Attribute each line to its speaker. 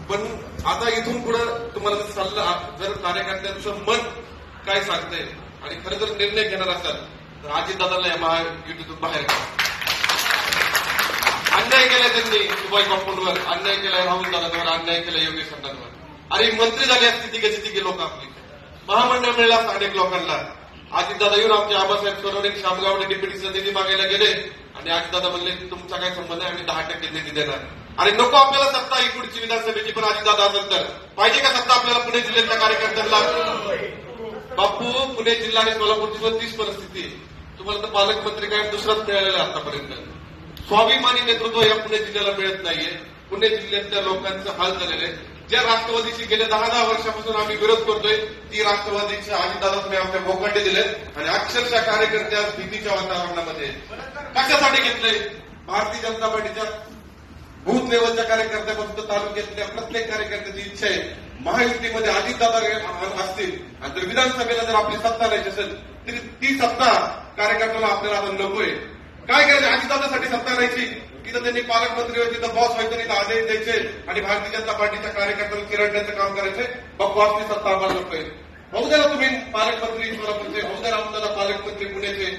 Speaker 1: पण आता इथून पुढे तुम्हाला सल्ला, जर कार्यकर्त्यांचं मन काय सांगतंय आणि खरं जर निर्णय घेणार असाल तर अजितदादाला या महायुतीतून बाहेर काढा. अन्याय केलाय त्यांनी सुभाष बापूंवर, अन्याय केलाय राहुल दादांवर, अन्याय केलाय योगेश अण्णांवर. अरे मंत्री झाली असती तिघे लोक आपली, महामंडळ मिळालं असतं अनेक लोकांना. अजितदादा येऊन आमचे आबासाहेब सोनवणे शामगावने डिप्युटीचा निधी मागायला गेले आणि अजितदादा म्हणले तुमचा काय संबंध आहे, आम्ही 10% निधी देणार. अरे नको आपल्याला सत्ता ही पुढची विधानसभेची, पण अजितदादा असेल तर पाहिजे का सत्ता आपल्याला पुणे जिल्ह्याच्या कार्यकर्त्यांना? बापू, पुणे जिल्हा आणि सोलापूरची तीच परिस्थिती आहे. तुम्हाला तर पालकमंत्री काय दुसराच मिळालेला आहे आतापर्यंत. स्वाभिमानी नेतृत्व या पुणे जिल्ह्याला मिळत नाहीये. पुणे जिल्ह्यातल्या लोकांचं हाल झालेलं आहे. ज्या राष्ट्रवादीशी गेल्या 10 वर्षापासून आम्ही विरोध करतोय ती राष्ट्रवादीच्या अजितदादांनी आमच्या भोकांडे दिले आणि अक्षरशः कार्यकर्ते आज भीतीच्या वातावरणामध्ये. कशासाठी घेतलंय? भारतीय जनता पार्टीच्या बूथ लेवलच्या कार्यकर्त्यापासून तालुक्यातल्या प्रत्येक कार्यकर्त्याची इच्छा आहे महायुतीमध्ये अजितदादा असतील आणि जर विधानसभेला जर आपली सत्ता नाही असेल तरी ती सत्ता कार्यकर्त्याला आपल्याला आता नकोय. काय करायचं? अजितदादासाठी सत्ता राहायची, तिथं त्यांनी पालकमंत्री व्हायचे, तिथं बॉस व्हायचं, तिथं आदेश द्यायचे आणि भारतीय जनता पार्टीच्या कार्यकर्त्यांना चिरडण्याचं काम करायचंय. बॉसनी सत्ता आम्हाला नकोय. होऊ द्या तुम्ही पालकमंत्री सोलापूरचे, होऊ द्या पालकमंत्री पुण्याचे.